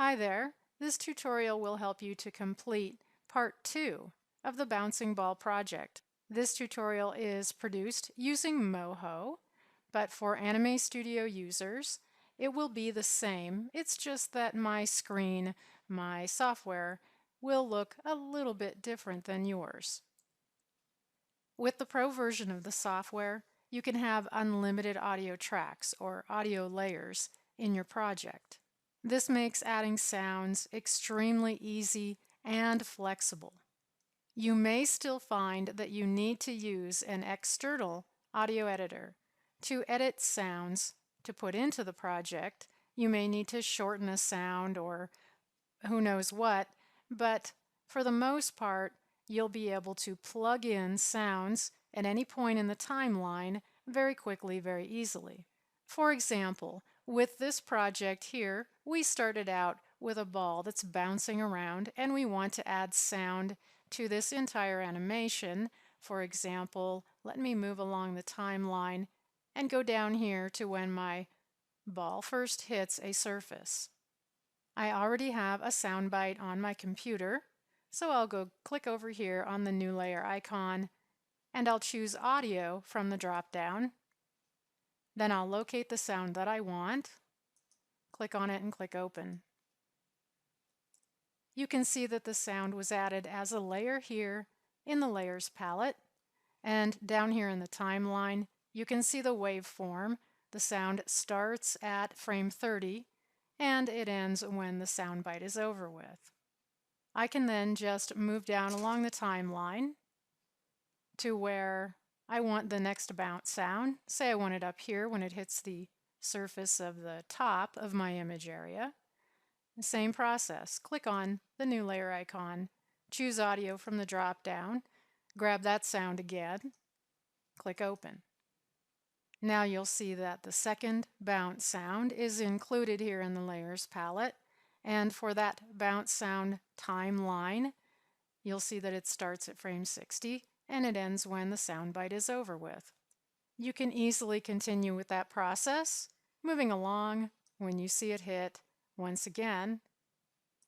Hi there. This tutorial will help you to complete part 2 of the bouncing ball project. This tutorial is produced using Moho, but for Anime Studio users, it will be the same. It's just that my screen, my software, will look a little bit different than yours. With the Pro version of the software, you can have unlimited audio tracks or audio layers in your project. This makes adding sounds extremely easy and flexible. You may still find that you need to use an external audio editor to edit sounds to put into the project. You may need to shorten a sound or who knows what, but for the most part, you'll be able to plug in sounds at any point in the timeline very quickly, very easily. For example, with this project here, we started out with a ball that's bouncing around and we want to add sound to this entire animation. For example, let me move along the timeline and go down here to when my ball first hits a surface. I already have a soundbite on my computer, so I'll go click over here on the new layer icon and I'll choose audio from the drop down. Then I'll locate the sound that I want, click on it and click open. You can see that the sound was added as a layer here in the layers palette, and down here in the timeline you can see the waveform. The sound starts at frame 30 and it ends when the soundbite is over with. I can then just move down along the timeline to where I want the next bounce sound. Say I want it up here when it hits the surface of the top of my image area. Same process. Click on the new layer icon, choose audio from the drop down, grab that sound again, click open. Now you'll see that the second bounce sound is included here in the layers palette, and for that bounce sound timeline, you'll see that it starts at frame 60 and it ends when the soundbite is over with. You can easily continue with that process, moving along. When you see it hit, once again,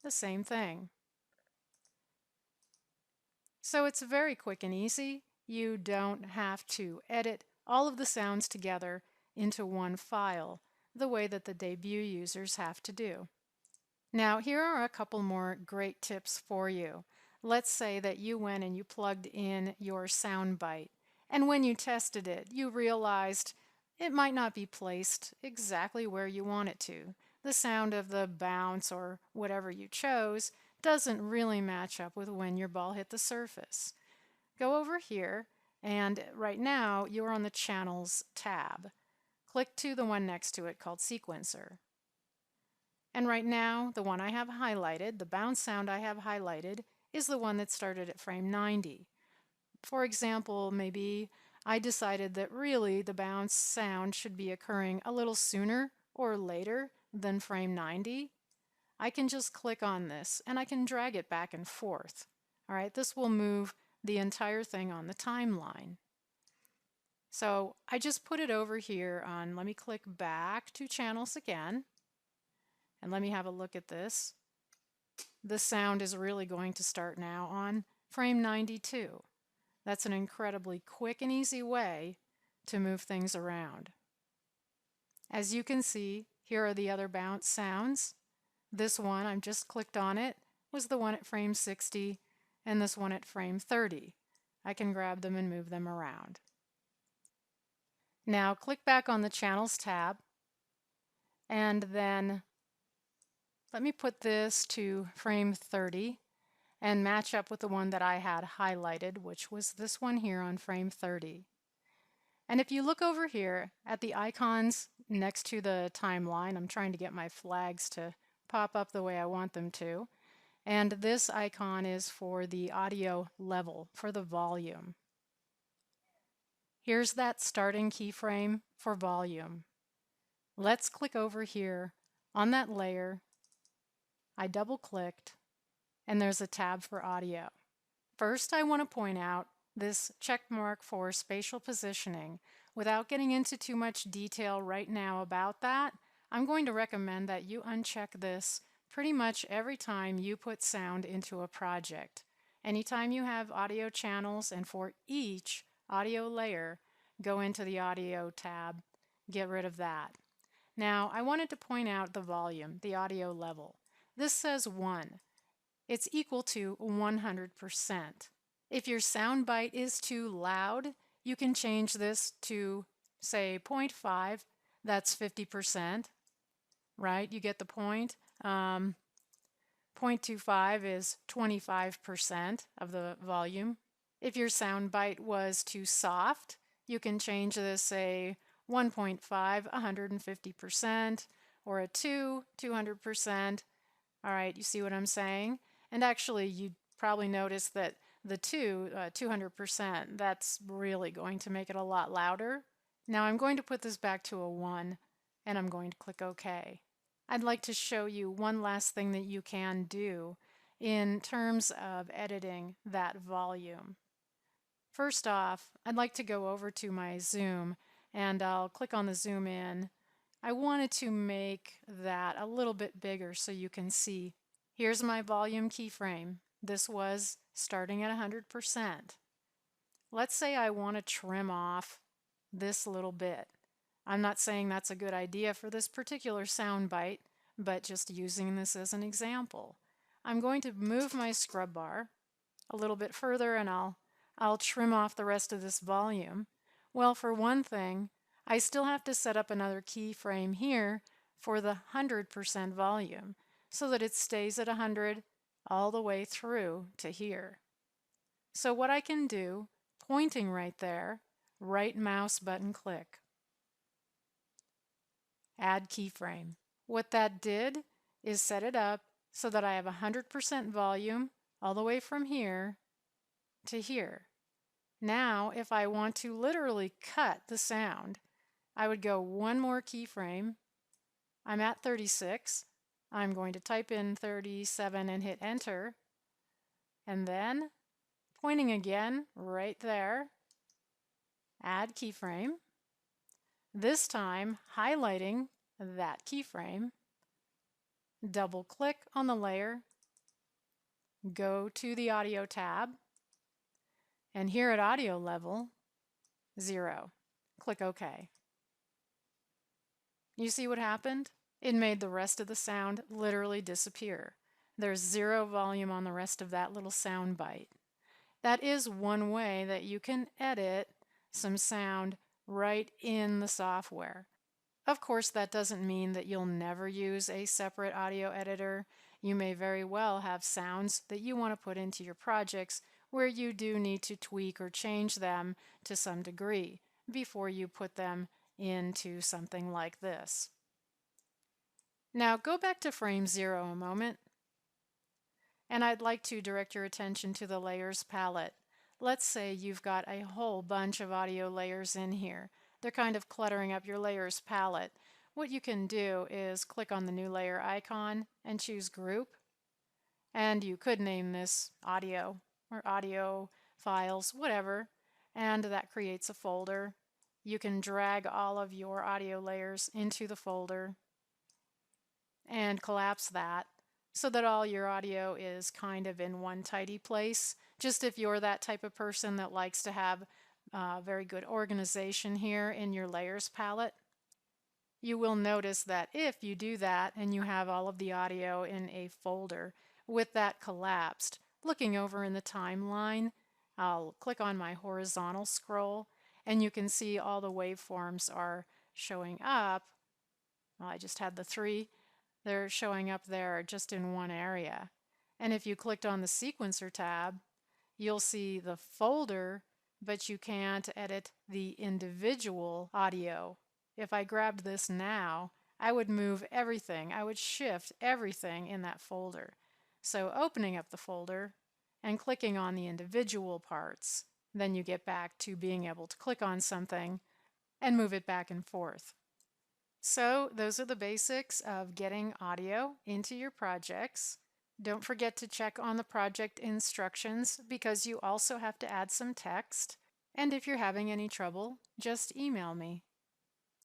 the same thing. So it's very quick and easy. You don't have to edit all of the sounds together into one file the way that the debut users have to do. Now here are a couple more great tips for you. Let's say that you went and you plugged in your soundbite, and when you tested it, you realized it might not be placed exactly where you want it to. The sound of the bounce or whatever you chose doesn't really match up with when your ball hit the surface. Go over here, and right now you're on the Channels tab. Click to the one next to it called Sequencer. And right now, the one I have highlighted, the bounce sound I have highlighted, is the one that started at frame 90. For example, maybe I decided that really the bounce sound should be occurring a little sooner or later than frame 90. I can just click on this and I can drag it back and forth. All right, this will move the entire thing on the timeline. So I just put it over here on, let me click back to Channels again. And let me have a look at this. The sound is really going to start now on frame 92. That's an incredibly quick and easy way to move things around. As you can see, here are the other bounce sounds. This one, I've just clicked on it, was the one at frame 60, and this one at frame 30. I can grab them and move them around. Now click back on the Channels tab, and then let me put this to frame 30 and match up with the one that I had highlighted, which was this one here on frame 30. And if you look over here at the icons next to the timeline, I'm trying to get my flags to pop up the way I want them to, and this icon is for the audio level, for the volume. Here's that starting keyframe for volume. Let's click over here on that layer. I double-clicked, and there's a tab for audio. First, I want to point out this check mark for spatial positioning. Without getting into too much detail right now about that, I'm going to recommend that you uncheck this pretty much every time you put sound into a project. Anytime you have audio channels, and for each audio layer, go into the Audio tab, get rid of that. Now, I wanted to point out the volume, the audio level. This says 1. It's equal to 100%. If your soundbite is too loud, you can change this to, say, 0.5. That's 50%, right? You get the point. 0.25 is 25% of the volume. If your soundbite was too soft, you can change this, say, 1.5, 150%, or a 2, 200%. All right, you see what I'm saying? And actually, you probably noticed that the 200%, that's really going to make it a lot louder. Now I'm going to put this back to a 1, and I'm going to click OK. I'd like to show you one last thing that you can do in terms of editing that volume. First off, I'd like to go over to my zoom, and I'll click on the zoom in. I wanted to make that a little bit bigger so you can see. Here's my volume keyframe. This was starting at 100%. Let's say I want to trim off this little bit. I'm not saying that's a good idea for this particular soundbite, but just using this as an example. I'm going to move my scrub bar a little bit further, and I'll trim off the rest of this volume. Well, for one thing, I still have to set up another keyframe here for the 100% volume so that it stays at 100 all the way through to here. So what I can do, pointing right there, right mouse button click. Add keyframe. What that did is set it up so that I have 100% volume all the way from here to here. Now, if I want to literally cut the sound, I would go one more keyframe. I'm at 36. I'm going to type in 37 and hit enter. And then, pointing again right there, add keyframe. This time, highlighting that keyframe, double click on the layer, go to the Audio tab, and here at audio level, 0. Click OK. You see what happened? It made the rest of the sound literally disappear. There's 0 volume on the rest of that little sound bite. That is one way that you can edit some sound right in the software. Of course, that doesn't mean that you'll never use a separate audio editor. You may very well have sounds that you want to put into your projects where you do need to tweak or change them to some degree before you put them into something like this. Now go back to frame 0 a moment, and I'd like to direct your attention to the layers palette. Let's say you've got a whole bunch of audio layers in here. They're kind of cluttering up your layers palette. What you can do is click on the new layer icon and choose group, and you could name this audio or audio files, whatever, and that creates a folder. You can drag all of your audio layers into the folder and collapse that so that all your audio is kind of in one tidy place. Just if you're that type of person that likes to have very good organization here in your layers palette, you will notice that if you do that and you have all of the audio in a folder with that collapsed, looking over in the timeline, I'll click on my horizontal scroll and you can see all the waveforms are showing up. Well, I just had the 3. They're showing up there just in one area. And if you clicked on the sequencer tab, you'll see the folder, but you can't edit the individual audio. If I grabbed this now, I would move everything. I would shift everything in that folder. So opening up the folder and clicking on the individual parts, then you get back to being able to click on something and move it back and forth. So those are the basics of getting audio into your projects. Don't forget to check on the project instructions because you also have to add some text. And if you're having any trouble, just email me.